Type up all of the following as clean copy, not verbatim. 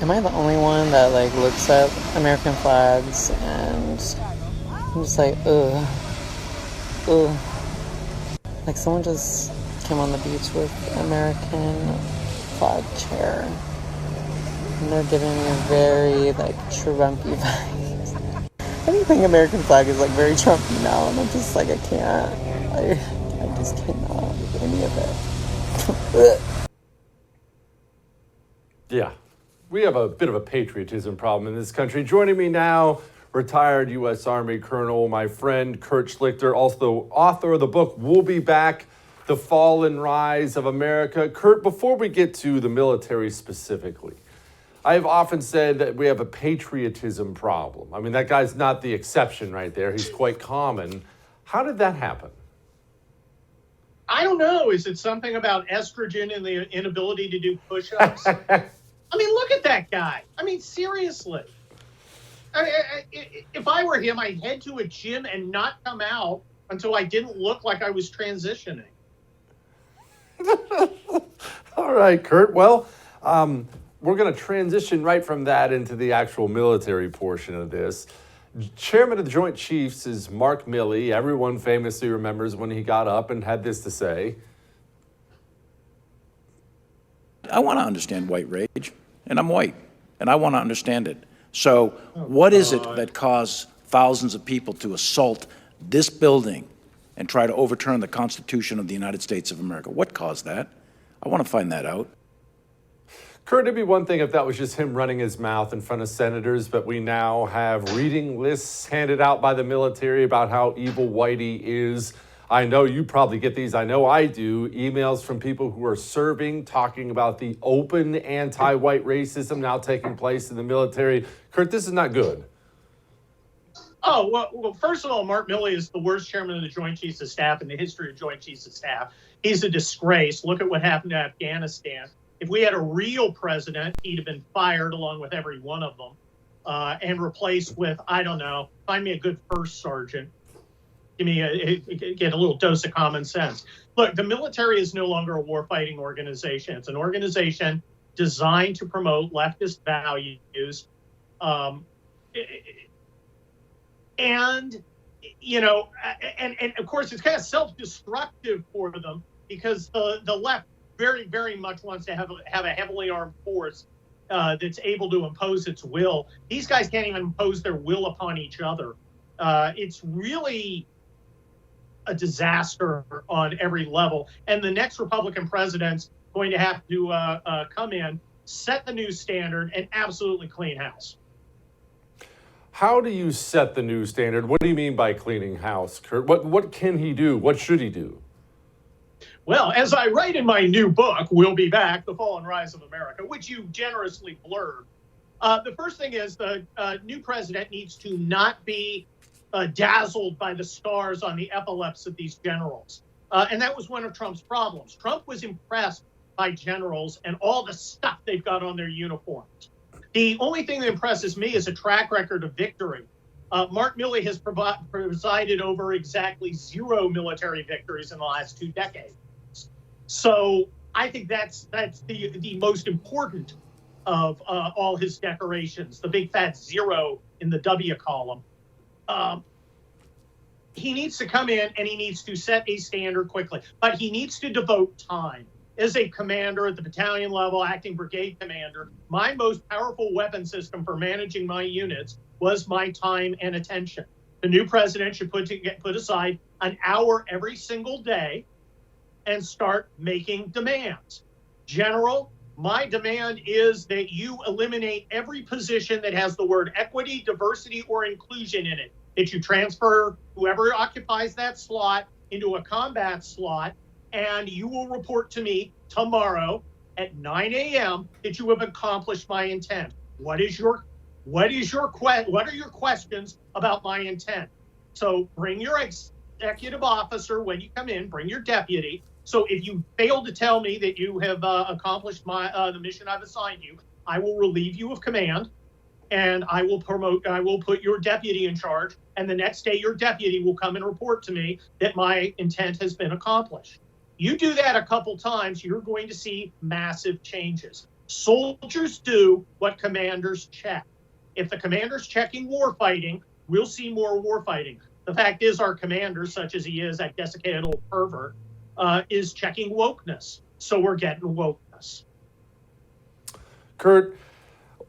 Am I the only one that, like, looks at American flags and I'm just like, ugh. Like, someone just came on the beach with American flag chair. And they're giving me very, like, Trumpy vibes. Anything American flag is, like, very Trumpy now. And I'm just like, I can't. I just cannot with any of it. Yeah. We have a bit of a patriotism problem in this country. Joining me now, retired U.S. Army Colonel, my friend Kurt Schlichter, also author of the book, We'll Be Back, The Fall and Rise of America. Kurt, before we get to the military specifically, I have often said that we have a patriotism problem. I mean, that guy's not the exception right there. He's quite common. How did that happen? I don't know. Is it something about estrogen and the inability to do push-ups? I mean, look at that guy. I mean, seriously. If I were him, I'd head to a gym and not come out until I didn't look like I was transitioning. All right, Kurt. Well, we're going to transition right from that into the actual military portion of this. Chairman of the Joint Chiefs is Mark Milley. Everyone famously remembers when he got up and had this to say. I want to understand white rage, and I'm white, and I want to understand it. So what is it that caused thousands of people to assault this building and try to overturn the Constitution of the United States of America? What caused that? I want to find that out. Kurt, it'd be one thing if that was just him running his mouth in front of senators, but we now have reading lists handed out by the military about how evil Whitey is. I know you probably get these. I know I do. Emails from people who are serving, talking about the open anti-white racism now taking place in the military. Kurt, this is not good. Oh, well, first of all, Mark Milley is the worst chairman of the Joint Chiefs of Staff in the history of Joint Chiefs of Staff. He's a disgrace. Look at what happened to Afghanistan. If we had a real president, he'd have been fired along with every one of them and replaced with, I don't know, find me a good first sergeant. Get a little dose of common sense. Look, the military is no longer a war-fighting organization. It's an organization designed to promote leftist values. And of course, it's kind of self-destructive for them because the left very, very much wants to have a heavily armed force that's able to impose its will. These guys can't even impose their will upon each other. It's really a disaster on every level. And the next Republican president's going to have to come in, set the new standard, and absolutely clean house. How do you set the new standard? What do you mean by cleaning house, Kurt? What can he do? What should he do? Well, as I write in my new book, We'll Be Back, The Fall and Rise of America, which you generously blurred, the first thing is the new president needs to not be dazzled by the stars on the epaulets of these generals. And that was one of Trump's problems. Trump was impressed by generals and all the stuff they've got on their uniforms. The only thing that impresses me is a track record of victory. Mark Milley has presided over exactly 0 military victories in the last 2 decades. So I think that's the most important of all his decorations, the big fat 0 in the W column. He needs to come in and he needs to set a standard quickly, but he needs to devote time. As a commander at the battalion level, acting brigade commander, my most powerful weapon system for managing my units was my time and attention. The new president should put aside an hour every single day and start making demands. General, my demand is that you eliminate every position that has the word equity, diversity, or inclusion in it. That you transfer whoever occupies that slot into a combat slot, and you will report to me tomorrow at 9 a.m. that you have accomplished my intent. What are your questions about my intent? So bring your executive officer when you come in, bring your deputy. So if you fail to tell me that you have accomplished the mission I've assigned you, I will relieve you of command, and I will put your deputy in charge. And the next day, your deputy will come and report to me that my intent has been accomplished. You do that a couple times, you're going to see massive changes. Soldiers do what commanders check. If the commander's checking war fighting, we'll see more war fighting. The fact is, our commander, such as he is, that desiccated old pervert, is checking wokeness. So we're getting wokeness. Kurt,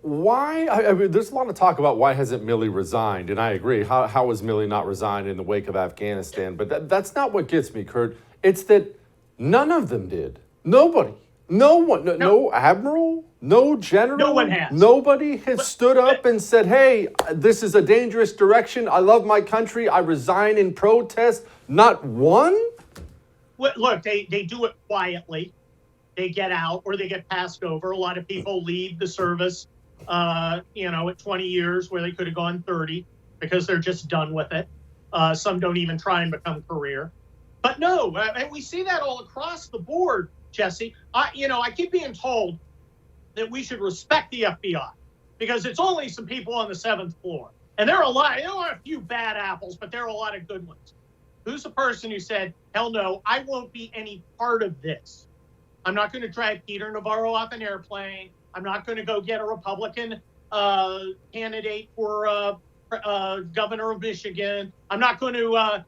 why? I mean, there's a lot of talk about why hasn't Milley resigned, and I agree. How has Milley not resigned in the wake of Afghanistan? But that's not what gets me, Kurt. It's that none of them did. Nobody. No one. No admiral. No general. No one has. Nobody has stood up and said, hey, this is a dangerous direction. I love my country. I resign in protest. Not one? Well, look, they do it quietly. They get out or they get passed over. A lot of people leave the service, at 20 years where they could have gone 30 because they're just done with it. Some don't even try and become career. But no, and we see that all across the board, Jesse. I keep being told that we should respect the FBI because it's only some people on the 7th floor. And there are a few bad apples, but there are a lot of good ones. Who's the person who said, hell no, I won't be any part of this? I'm not going to drag Peter Navarro off an airplane. I'm not going to go get a Republican candidate for governor of Michigan. I'm not going to,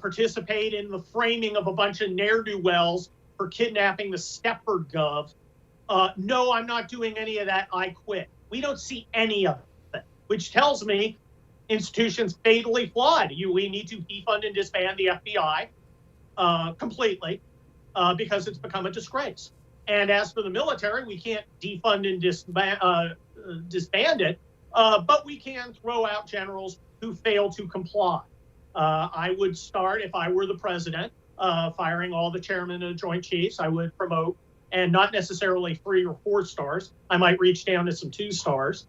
participate in the framing of a bunch of ne'er-do-wells for kidnapping the Stepford Gov. No, I'm not doing any of that. I quit. We don't see any of it, which tells me institutions fatally flawed. We need to defund and disband the FBI completely because it's become a disgrace. And as for the military, we can't defund and disband it, but we can throw out generals who fail to comply. I would start, if I were the president, firing all the chairmen of the Joint Chiefs. I would promote, and not necessarily 3 or 4 stars. I might reach down to some 2 stars.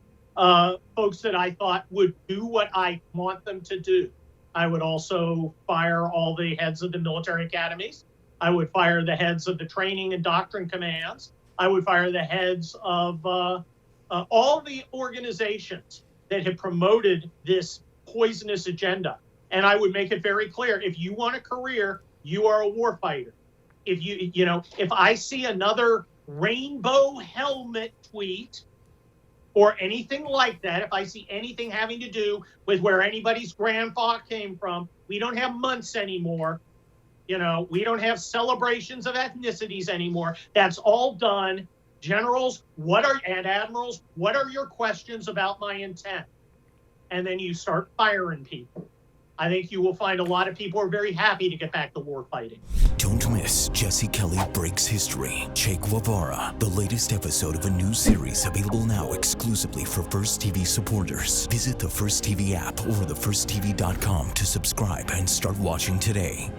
Folks that I thought would do what I want them to do. I would also fire all the heads of the military academies. I would fire the heads of the training and doctrine commands. I would fire the heads of all the organizations that have promoted this poisonous agenda. And I would make it very clear, if you want a career, you are a warfighter. If I see another rainbow helmet tweet or anything like that, if I see anything having to do with where anybody's grandpa came from, we don't have months anymore. We don't have celebrations of ethnicities anymore. That's all done. Generals, and admirals, what are your questions about my intent? And then you start firing people. I think you will find a lot of people are very happy to get back to war fighting. Don't miss Jesse Kelly Breaks History, Che Guevara, the latest episode of a new series available now exclusively for First TV supporters. Visit the First TV app or thefirsttv.com to subscribe and start watching today.